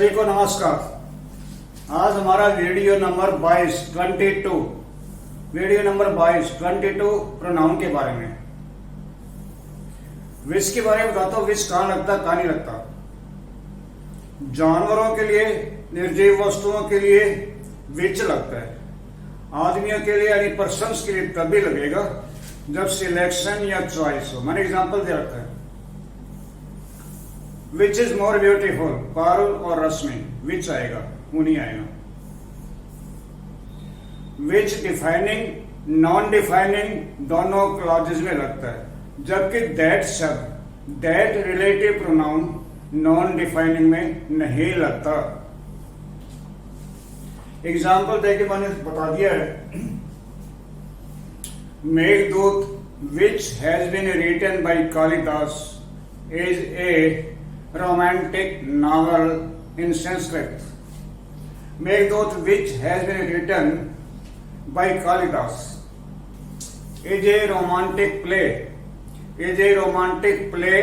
सभी को नमस्कार। आज हमारा वीडियो नंबर 22 प्रोनाउन के बारे में। विच के बारे में बताता हूं। विच कहां लगता कहां नहीं लगता। जानवरों के लिए, निर्जीव वस्तुओं के लिए विच लगता है। आदमियों के लिए यानी पर्सन्स के लिए तभी लगेगा जब सिलेक्शन या चॉइस हो। मैंने एग्जांपल दे रखा है। Which is more beautiful, Parul और रश्मि, विच आएगा, वो नहीं आएगा। विच डिफाइनिंग, नॉन डिफाइनिंग दोनों क्लॉजेज में लगता है, जबकि दैट शब्द, that relative pronoun non defining में नहीं लगता। एग्जाम्पल देके मैंने बता दिया है। Meghdoot which has been written by Kalidas is a romantic novel in Sanskrit. Meghdut, which has been written by Kalidas, is a romantic play. Is a romantic play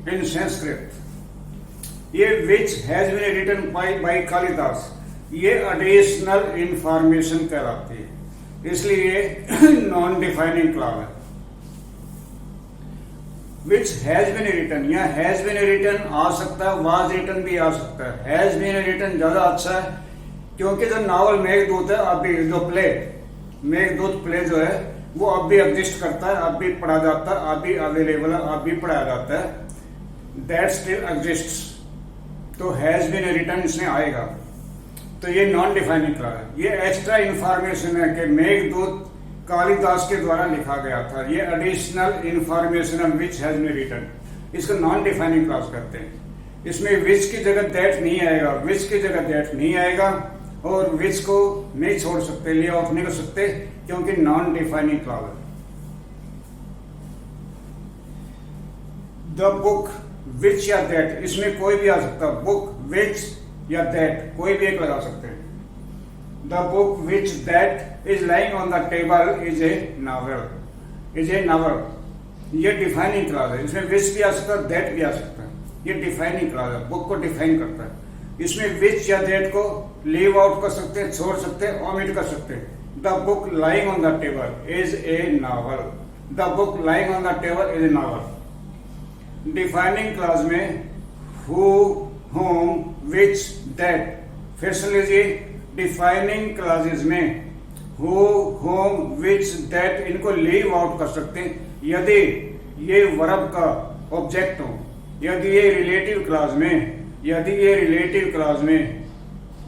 in Sanskrit. ये which has been written by Kalidas, ये additional information कहलाती है, इसलिए non defining clause है। विच has been written, या has been written आ सकता है, was written भी आ सकता है। हैज बीन रिटन ज्यादा अच्छा है, क्योंकि जो नावल मेघदूत है, अब भी जो प्ले मेघदूत प्ले जो है वो अब भी एग्जिस्ट करता है, अब भी पढ़ा जाता है, अब भी अवेलेबल है, अब भी पढ़ाया जाता है। That still exists. तो हैज बीन रिटन इसमें आएगा। तो ये नॉन डिफाइनिंग क्लॉज है। ये एक्स्ट्रा इंफॉर्मेशन है कि मेघदूत कालिदास के द्वारा लिखा गया था। ये additional information which has been written, इसको नॉन डिफाइनिंग क्लॉज करते हैं। इसमें विच की जगह दैट नहीं आएगा, विच की जगह दैट नहीं आएगा, और विच को नहीं छोड़ सकते, ले आउट नहीं कर सकते, क्योंकि नॉन डिफाइनिंग क्लॉज है। द बुक विच या दैट, इसमें कोई भी आ सकता है। बुक विच या दैट कोई भी एक लगा सकते हैं। The book which that is lying on the table is a novel. Is a novel. ये डिफाइनिंग क्लॉज है। इसमें विच भी आ सकता है, दैट भी आ सकता है। ये डिफाइनिंग क्लॉज है, बुक को डिफाइन करता है। इसमें विच या दैट को लीव आउट कर सकते हैं, छोड़ सकते हैं, ओमिट कर सकते हैं। The book lying on the table is a novel. The book lying on the table is a novel. Defining clause में हु, होम, विच, दैट। फिर सुन लीजिए, डिफाइनिंग क्लॉजेज में हु, होम, विच, दैट इनको leave out कर सकते हैं यदि ये वर्ब का ऑब्जेक्ट हो। यदि ये रिलेटिव क्लॉज में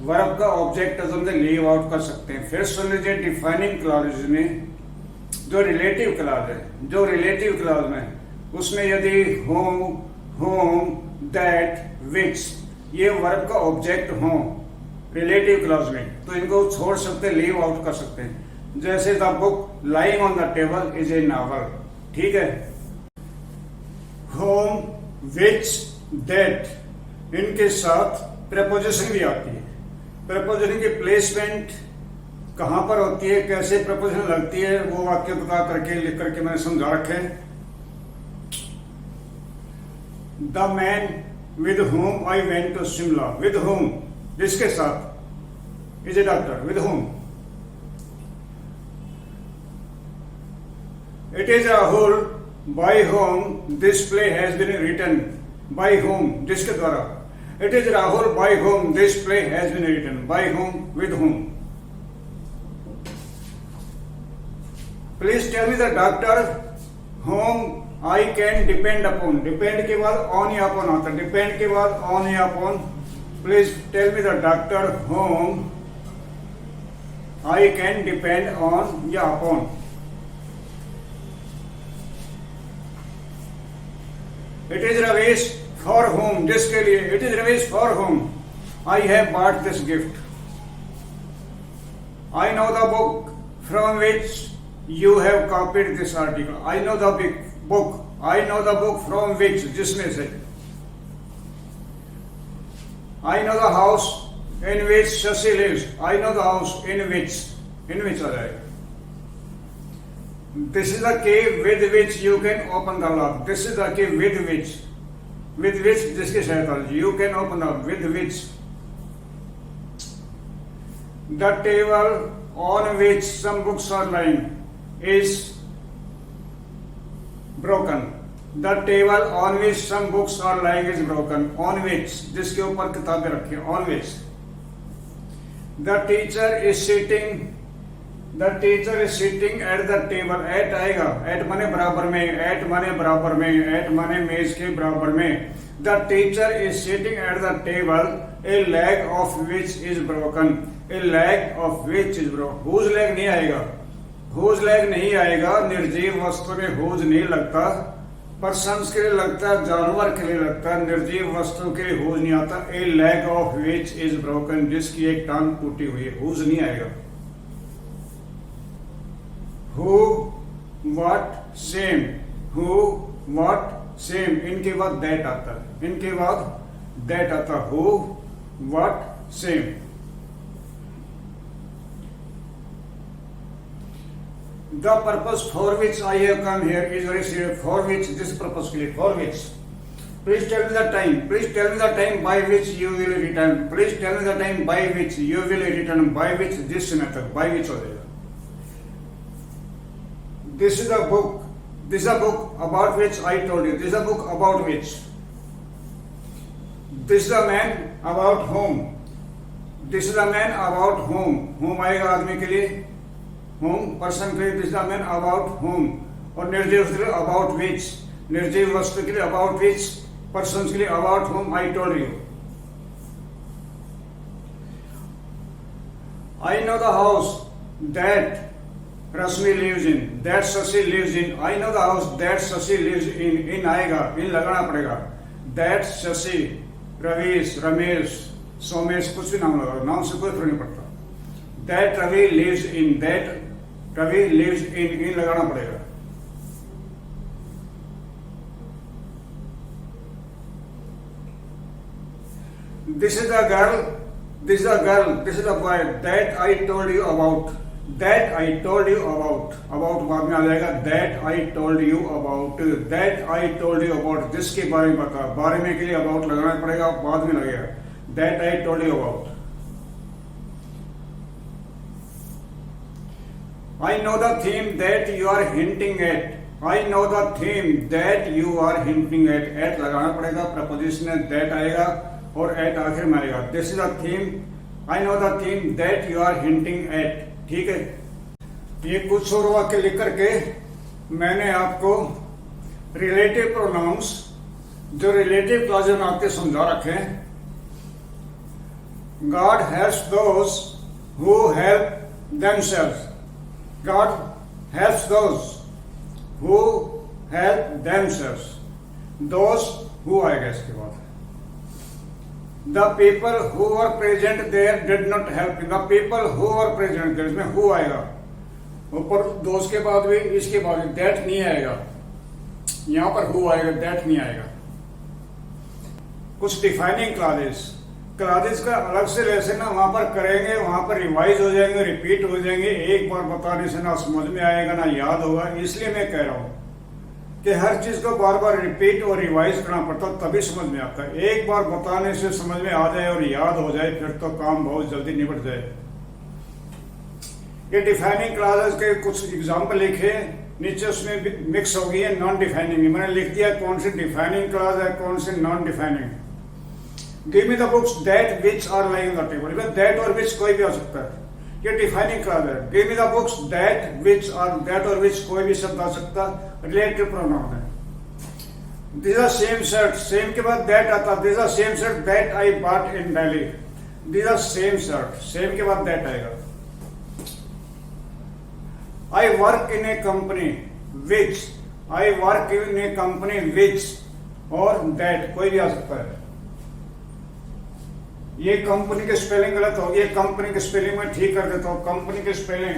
वर्ब का ऑब्जेक्ट है तो उनको लीव आउट कर सकते हैं। फिर सुन लीजिए, डिफाइनिंग क्लॉजेज में जो रिलेटिव क्लॉज में उसमें यदि होम, दैट, विच ये वर्ब का ऑब्जेक्ट हो रिलेटिव क्लॉज में, तो इनको छोड़ सकते, लीव आउट कर सकते हैं। जैसे the book lying on the table is a novel. ठीक है। होम, विच, दैट इनके साथ प्रपोजिशन भी आती है। प्रपोजिशन की प्लेसमेंट कहां पर होती है, कैसे प्रपोजिशन लगती है, वो वाक्य बता करके लिख करके मैंने समझा रखे। The man with whom I went to Shimla. With whom जिसके साथ, is a doctor. With whom. It is Rahul by whom this play has been written. By whom जिसके द्वारा। It is Rahul by whom this play has been written. By whom, with whom. Please tell me the doctor whom I can depend upon. Depend के बाद on या upon आता है। Depend के बाद on या upon. Please tell me the doctor whom I can depend on या upon. It is Ramesh for whom, जिसके लिए। It is Ramesh for whom I have bought this gift. I know the book from which you have copied this article. I know the book. I know the book from which, जिसमें से। I know the house in which Shashi lives. I know the house in which आ जाएगा। This is the key with which you can open the lock. This is the key with which जिसकी सहायता you can open the with which The table on which some books are lying is broken. The table on which some books are lying is broken. On which, जिसके ऊपर किताबें रखी हैं, on which. The teacher is sitting at the table. At आएगा, at माने बराबर में, at माने बराबर में, at माने मेज के बराबर में. The teacher is sitting at the table, a leg of which is broken. A leg of which is broken. Whose leg नहीं आएगा, whose leg नहीं आएगा. निर्जीव वस्तु में whose नहीं लगता, पर्सन्स के लिए लगता है, जानवर के लिए लगता है, निर्जीव वस्तु के लिए whose नहीं आता. A leg of which is broken, जिसकी एक टांग टूटी हुई है, whose नहीं आएगा. Who, what, same. Who, what, same. इनके बाद that आता है, इनके बाद that आता है. Who, what, same. The purpose for which I have come here is very serious. For which, this purpose के लिए, for which. Please tell me the time. Please tell me the time by which you will return. Please tell me the time by which you will return. By which, this समय तक, by which हो जाएगा. This is a book. This is a book about which I told you. This is a book about which. This is a man about whom. This is a man about whom. Whom आएगा आदमी के लिए, whom person के लिए. This is a man about whom. और निर्जीव वस्तु के लिए about which. निर्जीव वस्तु के लिए about which. persons के लिए about whom I told you. I know the house that Rasmi lives in, that Shashi lives in. I know the house that Shashi lives in. In आएगा, in लगाना पड़ेगा. That Shashi, Ravish, Ramesh, Somesh, कुछ भी नाम लगा, नाम से कोई फर्क नहीं पड़ता. That Ravi lives in, that Ravi lives in लगाना पड़ेगा. This is the girl, this is the girl, this is the boy that I told you about. That I told you about. About बाद में आ जाएगा. That I told you about. That I told you about. जिसके बारे में बता, बारे में के लिए about लगाना पड़ेगा, बाद में लगेगा. That I told you about. I know the theme that you are hinting at. I know the theme that you are hinting at. At लगाना पड़ेगा, प्रपोजिशन है, that आएगा और at आखिर में आएगा. This is the theme. I know the theme that you are hinting at. ठीक है. ये कुछ और वाक्य लिख करके मैंने आपको रिलेटिव प्रोनाउंस, जो रिलेटिव क्लॉजेस में आपके समझा रखे हैं. God helps those who help themselves. God helps those who help themselves. Those who आएगा इसके बाद. The people who were present there did not help. The people who were present there, इसमें who आएगा ऊपर, those के बाद भी, इसके बाद भी that नहीं आएगा. यहाँ पर who आएगा, that नहीं आएगा. कुछ डिफाइनिंग क्लॉजेस, क्लॉजेस का अलग से लेसन ना वहां पर करेंगे, वहां पर रिवाइज हो जाएंगे, रिपीट हो जाएंगे. एक बार बताने से ना समझ में आएगा ना याद होगा. इसलिए मैं कह रहा हूं कि हर चीज को बार बार रिपीट और रिवाइज करना पड़ता, तभी समझ में आता है. एक बार बताने से समझ में आ जाए और याद हो जाए, फिर तो काम बहुत जल्दी निपट जाए. ये डिफाइनिंग क्लॉजेस के कुछ एग्जाम्पल लिखे, नीचे उसमें मिक्स हो गई है नॉन डिफाइनिंग. मैंने लिख दिया कौन सी डिफाइनिंग क्लॉज है, कौन सी non defining. Give me the books that which are lying on the table. That और विच कोई भी आ सकता है, ये डिफाइनिंग क्लॉज है. Give me the books that which are, that और विच कोई भी शब्द आ सकता, रिलेटिव प्रोनाउन है. This are same shirt, same के बाद दैट आता. This are same shirt that I bought in Delhi. This are same shirt, same के बाद दैट आएगा. I work in a company which, I work in a company which और that कोई भी आ सकता है. ये कंपनी के स्पेलिंग गलत होगी, ये कंपनी के स्पेलिंग में ठीक कर देता हूं. कंपनी के spelling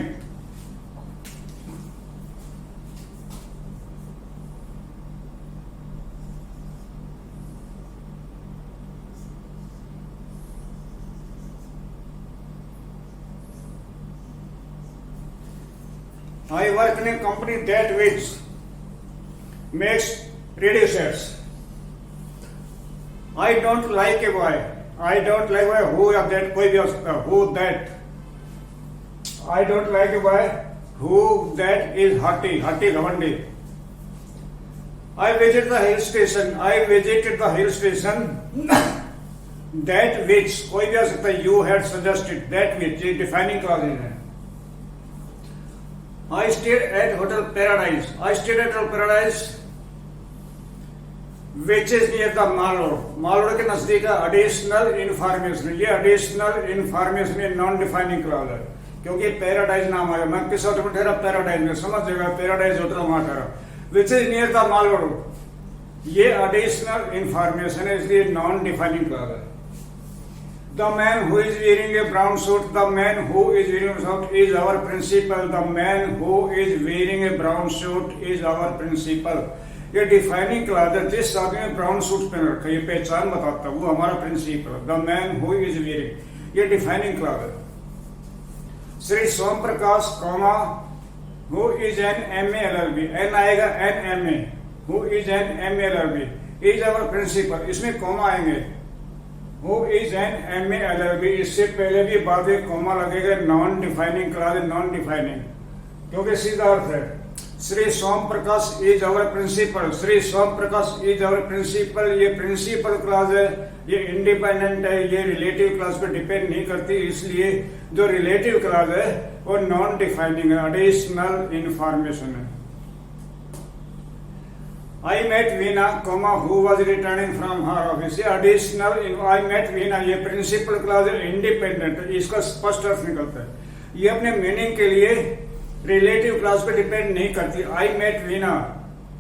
I work in a company that which makes radio sets. I don't like a boy. I don't like a boy. Who or that कोई भी हो सकता है. Who that. I don't like a boy who that is haughty, घमंडी. I visited the hill station. I visited the hill station. That which कोई भी आ सकता है. You had suggested. That which ये defining clauses है. I stayed at Hotel Paradise. I stayed at Hotel Paradise, which is near the Mall Road. Mall Road के नजदीक है. Additional information. ये additional information में non-defining clause है. क्योंकि paradise नाम आया. मैं किस होटल में ठहरा? पैराडाइज में. समझ जाएगा पैराडाइज होटल वहां ठहरा. Which is near the mall road. ये एडिशनल इंफॉर्मेशन है, इसलिए नॉन डिफाइनिंग क्लॉज है. The man who is wearing a brown suit. The man who is wearing suit is our principal. The man who is wearing a brown suit is our principal. ये defining clause है. जिस आदमी ने brown suit पहन रखा है, ये पहचान बताता है, वो हमारा principal. The man who is wearing, ये डिफाइनिंग क्लॉज है. Shri Som Prakash comma who is an MA LLB. An आएगा NMA. Who is an MA LLB is our principal. इसमें कॉमा आएंगे. Who is an MA LLB. इससे पहले भी बाद में कॉमा लगेगा. Non defining clause, non defining, क्योंकि सीधा अर्थ है. Shri Som Prakash is our principal. Shri Som Prakash is our principal. ये प्रिंसिपल क्लॉज है, ये इंडिपेंडेंट है, ये रिलेटिव क्लॉज पे डिपेंड नहीं करती. इसलिए जो रिलेटिव क्लॉज है वो नॉन डिफाइनिंग है, एडिशनल इंफॉर्मेशन है. I met Veena comma who was returning from her office. ये एडिशनल. आई मेट वीना, ये प्रिंसिपल क्लॉज है, इंडिपेंडेंट है, इसका स्पष्ट अर्थ निकलता है. ये अपने मीनिंग के लिए रिलेटिव क्लॉज पे डिपेंड नहीं करती. I met Veena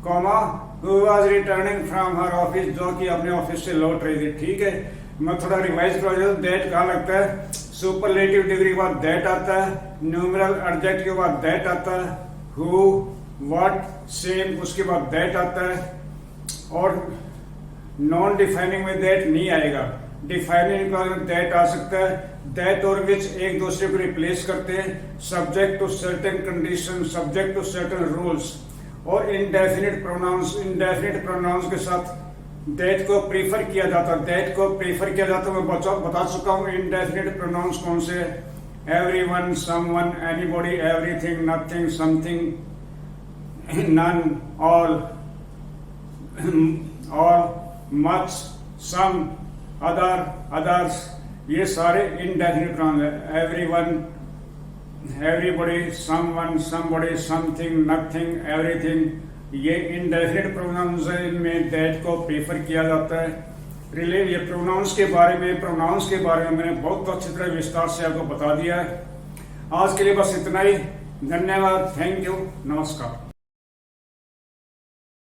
comma who was returning from her office, जो कि अपने ऑफिस से लौट रही थी. ठीक है, मैं थोड़ा रिवाइज कर देता हूं. दैट कहाँ लगता है? सुपरलेटिव डिग्री के बाद दैट आता है. न्यूमरल एडजेक्टिव के बाद दैट आता है. हु, व्हाट, सेम, उसके बाद दैट आता है. और नॉन डिफाइनिंग में दैट नहीं आएगा. डिफाइनिंग का दैट आ सकता है. दैट और विच एक दूसरे को रिप्लेस करते हैं. Subject to certain condition, subject to certain rules. और इंडेफिनिट प्रोनाउंस, इंडेफिनिट प्रोनाउंस के साथ दैट को प्रीफर किया जाता. दैट को प्रीफर किया जाता. मैं बता चुका हूं इंडेफिनिट प्रोनाउंस कौन से. Everyone, someone, anybody, everything, nothing, something, none, all, much, some, other, others, ये सारे इंडेफिनिट प्रोनाउंस है. Everyone, everybody, someone, somebody, something, nothing, everything, ये इंडेफिनिट प्रोनाउंस है. इनमें दैट को प्रेफर किया जाता है. ये प्रोनाउंस के बारे में मैंने बहुत अच्छी तरह विस्तार से आपको बता दिया है. आज के लिए बस इतना ही. धन्यवाद. Thank you. नमस्कार.